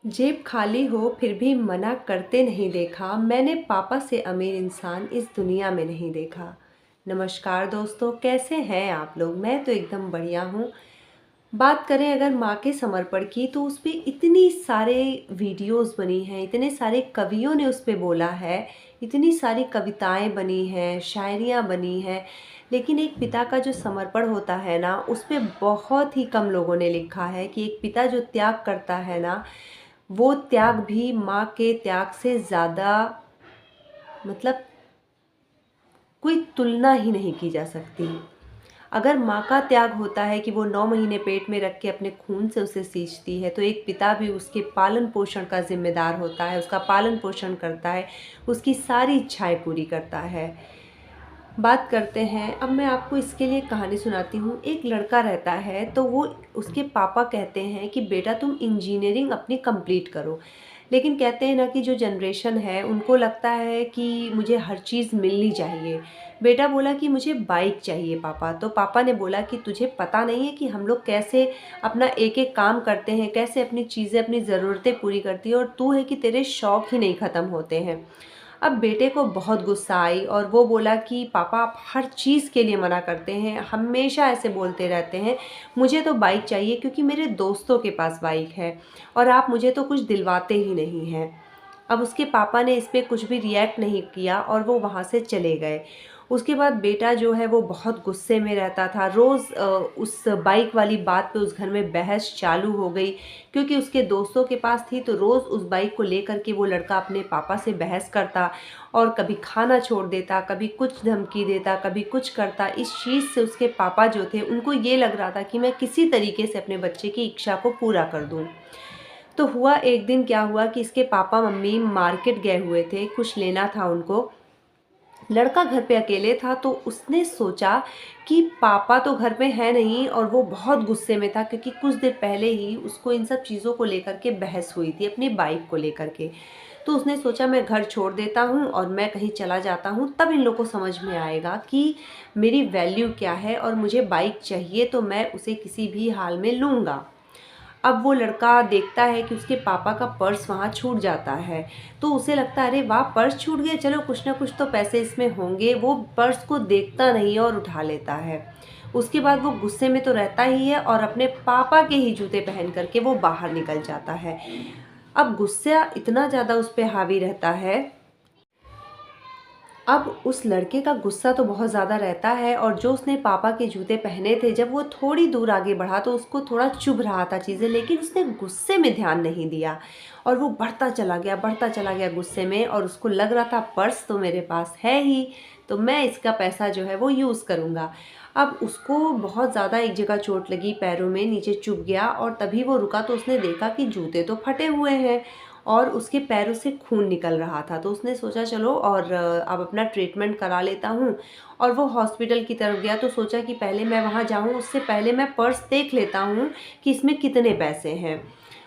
जेब खाली हो फिर भी मना करते नहीं देखा, मैंने पापा से अमीर इंसान इस दुनिया में नहीं देखा। नमस्कार दोस्तों, कैसे हैं आप लोग? मैं तो एकदम बढ़िया हूँ। बात करें अगर माँ के समर्पण की, तो उस पे इतनी सारे वीडियोस बनी हैं, इतने सारे कवियों ने उस पे बोला है, इतनी सारी कविताएं बनी हैं, शायरियाँ बनी हैं। लेकिन एक पिता का जो समर्पण होता है ना, उस पे बहुत ही कम लोगों ने लिखा है कि एक पिता जो त्याग करता है ना, वो त्याग भी माँ के त्याग से ज़्यादा, मतलब कोई तुलना ही नहीं की जा सकती। अगर माँ का त्याग होता है कि वो 9 महीने पेट में रख के अपने खून से उसे सींचती है, तो एक पिता भी उसके पालन पोषण का जिम्मेदार होता है, उसका पालन पोषण करता है, उसकी सारी इच्छाएं पूरी करता है। बात करते हैं, अब मैं आपको इसके लिए कहानी सुनाती हूँ। एक लड़का रहता है, तो वो उसके पापा कहते हैं कि बेटा तुम इंजीनियरिंग अपनी कंप्लीट करो। लेकिन कहते हैं ना कि जो जनरेशन है उनको लगता है कि मुझे हर चीज़ मिलनी चाहिए। बेटा बोला कि मुझे बाइक चाहिए पापा, तो पापा ने बोला कि तुझे पता नहीं है कि हम लोग कैसे अपना एक एक काम करते हैं, कैसे अपनी चीज़ें, अपनी ज़रूरतें पूरी करती है, और तू है कि तेरे शौक़ ही नहीं ख़त्म होते हैं। अब बेटे को बहुत गुस्सा आई और वो बोला कि पापा आप हर चीज़ के लिए मना करते हैं, हमेशा ऐसे बोलते रहते हैं। मुझे तो बाइक चाहिए क्योंकि मेरे दोस्तों के पास बाइक है, और आप मुझे तो कुछ दिलवाते ही नहीं हैं। अब उसके पापा ने इस पे कुछ भी रिएक्ट नहीं किया और वो वहाँ से चले गए। उसके बाद बेटा जो है वो बहुत गुस्से में रहता था। रोज़ उस बाइक वाली बात पे उस घर में बहस चालू हो गई, क्योंकि उसके दोस्तों के पास थी, तो रोज़ उस बाइक को लेकर के वो लड़का अपने पापा से बहस करता, और कभी खाना छोड़ देता, कभी कुछ धमकी देता, कभी कुछ करता। इस चीज़ से उसके पापा जो थे उनको ये लग रहा था कि मैं किसी तरीके से अपने बच्चे की इच्छा को पूरा कर दूँ। तो हुआ एक दिन क्या हुआ कि इसके पापा मम्मी मार्केट गए हुए थे, कुछ लेना था उनको। लड़का घर पे अकेले था, तो उसने सोचा कि पापा तो घर पे है नहीं, और वो बहुत गुस्से में था क्योंकि कुछ देर पहले ही उसको इन सब चीज़ों को लेकर के बहस हुई थी, अपनी बाइक को लेकर के। तो उसने सोचा मैं घर छोड़ देता हूँ और मैं कहीं चला जाता हूँ, तब इन लोगों को समझ में आएगा कि मेरी वैल्यू क्या है, और मुझे बाइक चाहिए तो मैं उसे किसी भी हाल में लूँगा। अब वो लड़का देखता है कि उसके पापा का पर्स वहाँ छूट जाता है, तो उसे लगता है अरे वाह, पर्स छूट गया, चलो कुछ ना कुछ तो पैसे इसमें होंगे। वो पर्स को देखता नहीं और उठा लेता है। उसके बाद वो गुस्से में तो रहता ही है, और अपने पापा के ही जूते पहन करके वो बाहर निकल जाता है। अब गुस्सा इतना ज़्यादा उस पे हावी रहता है। अब उस लड़के का गुस्सा तो बहुत ज़्यादा रहता है, और जो उसने पापा के जूते पहने थे, जब वो थोड़ी दूर आगे बढ़ा तो उसको थोड़ा चुभ रहा था चीज़ें, लेकिन उसने गुस्से में ध्यान नहीं दिया, और वो बढ़ता चला गया गुस्से में, और उसको लग रहा था पर्स तो मेरे पास है ही, तो मैं इसका पैसा जो है वो यूज़ करूँगा। अब उसको बहुत ज़्यादा एक जगह चोट लगी, पैरों में नीचे चुभ गया, और तभी वो रुका तो उसने देखा कि जूते तो फटे हुए हैं और उसके पैरों से खून निकल रहा था। तो उसने सोचा चलो और अब अपना ट्रीटमेंट करा लेता हूँ, और वो हॉस्पिटल की तरफ गया। तो सोचा कि पहले मैं वहाँ जाऊँ, उससे पहले मैं पर्स देख लेता हूँ कि इसमें कितने पैसे हैं।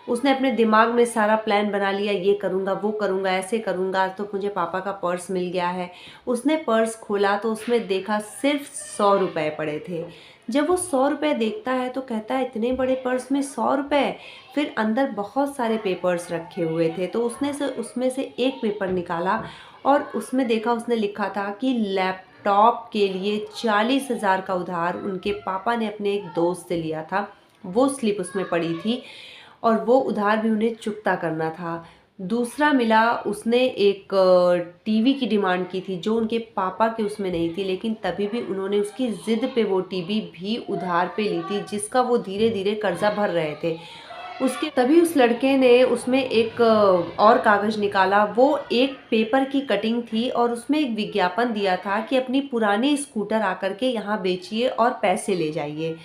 उसने अपने दिमाग में सारा प्लान बना लिया, ये करूँगा, वो करूँगा, ऐसे करूँगा, आज तो मुझे पापा का पर्स मिल गया है। उसने पर्स खोला तो उसमें देखा सिर्फ 100 रुपये पड़े थे। जब वो 100 रुपये देखता है तो कहता है इतने बड़े पर्स में 100 रुपये। फिर अंदर बहुत सारे पेपर्स रखे हुए थे, तो उसमें से एक पेपर निकाला, और उसमें देखा, उसने लिखा था कि लैपटॉप के लिए 40,000 का उधार उनके पापा ने अपने एक दोस्त से लिया था। वो स्लिप उसमें पड़ी थी, और वो उधार भी उन्हें चुकता करना था। दूसरा मिला, उसने एक टीवी की डिमांड की थी जो उनके पापा के उसमें नहीं थी, लेकिन तभी भी उन्होंने उसकी ज़िद पे वो टीवी भी उधार पे ली थी, जिसका वो धीरे धीरे कर्जा भर रहे थे। उसके तभी उस लड़के ने उसमें एक और कागज़ निकाला। वो एक पेपर की कटिंग थी, और उसमें एक विज्ञापन दिया था कि अपनी पुरानी स्कूटर आकर के यहाँ बेचिए और पैसे ले जाइए।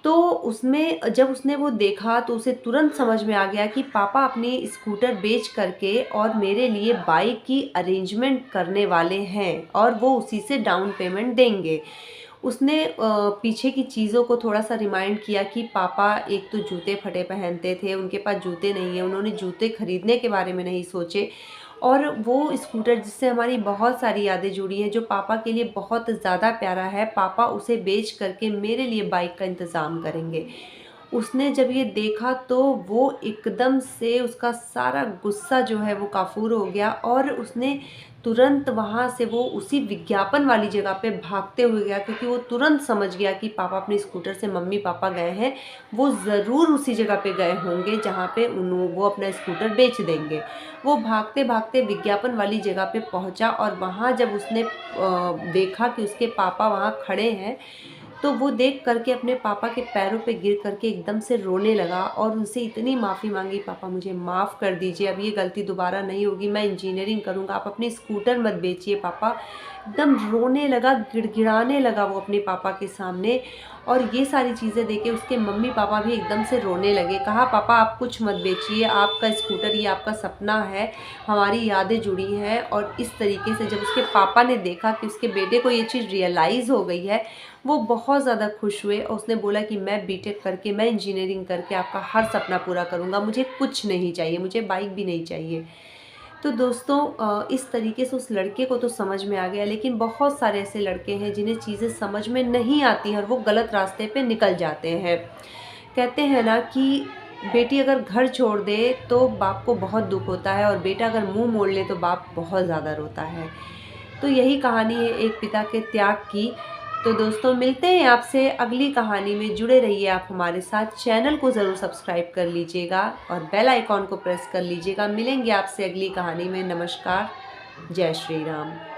तो उसमें जब उसने वो देखा तो उसे तुरंत समझ में आ गया कि पापा अपनी स्कूटर बेच करके और मेरे लिए बाइक की अरेंजमेंट करने वाले हैं, और वो उसी से डाउन पेमेंट देंगे। उसने पीछे की चीज़ों को थोड़ा-सा रिमाइंड किया कि पापा एक तो जूते फटे पहनते थे, उनके पास जूते नहीं हैं, उन्होंने जूते खरीदने के बारे में नहीं सोचे, और वो स्कूटर जिससे हमारी बहुत सारी यादें जुड़ी हैं, जो पापा के लिए बहुत ज़्यादा प्यारा है, पापा उसे बेच करके मेरे लिए बाइक का इंतज़ाम करेंगे। उसने जब ये देखा तो वो एकदम से उसका सारा गुस्सा जो है वो काफ़ूर हो गया और उसने तुरंत वहाँ से वो उसी विज्ञापन वाली जगह पे भागते हुए गया, क्योंकि वो तुरंत समझ गया कि पापा अपने स्कूटर से मम्मी पापा गए हैं, वो ज़रूर उसी जगह पे गए होंगे जहाँ पे वो अपना स्कूटर बेच देंगे। वो भागते भागते विज्ञापन वाली जगह पे पहुँचा और वहाँ जब उसने देखा कि उसके पापा वहाँ खड़े हैं, तो वो देख करके अपने पापा के पैरों पे गिर करके एकदम से रोने लगा और उनसे इतनी माफ़ी मांगी, पापा मुझे माफ़ कर दीजिए, अब ये गलती दोबारा नहीं होगी, मैं इंजीनियरिंग करूँगा, आप अपनी स्कूटर मत बेचिए पापा। एकदम रोने लगा, गिड़गिड़ाने लगा वो अपने पापा के सामने। और ये सारी चीज़ें देख के उसके मम्मी पापा भी एकदम से रोने लगे। कहा पापा आप कुछ मत बेचिए, आपका स्कूटर ये आपका सपना है, हमारी यादें जुड़ी हैं। और इस तरीके से जब उसके पापा ने देखा कि उसके बेटे को ये चीज़ रियलाइज़ हो गई है, वो बहुत ज़्यादा खुश हुए और उसने बोला कि मैं बीटेक करके, मैं इंजीनियरिंग करके आपका हर सपना पूरा करूँगा, मुझे कुछ नहीं चाहिए, मुझे बाइक भी नहीं चाहिए। तो दोस्तों इस तरीके से उस लड़के को तो समझ में आ गया, लेकिन बहुत सारे ऐसे लड़के हैं जिन्हें चीज़ें समझ में नहीं आती हैं और वो गलत रास्ते पे निकल जाते हैं। कहते हैं ना कि बेटी अगर घर छोड़ दे तो बाप को बहुत दुःख होता है और बेटा अगर मुँह मोड़ ले तो बाप बहुत ज़्यादा रोता है। तो यही कहानी है एक पिता के त्याग की। तो दोस्तों मिलते हैं आपसे अगली कहानी में, जुड़े रहिए आप हमारे साथ। चैनल को ज़रूर सब्सक्राइब कर लीजिएगा और बेल आइकॉन को प्रेस कर लीजिएगा। मिलेंगे आपसे अगली कहानी में। नमस्कार, जय श्री राम।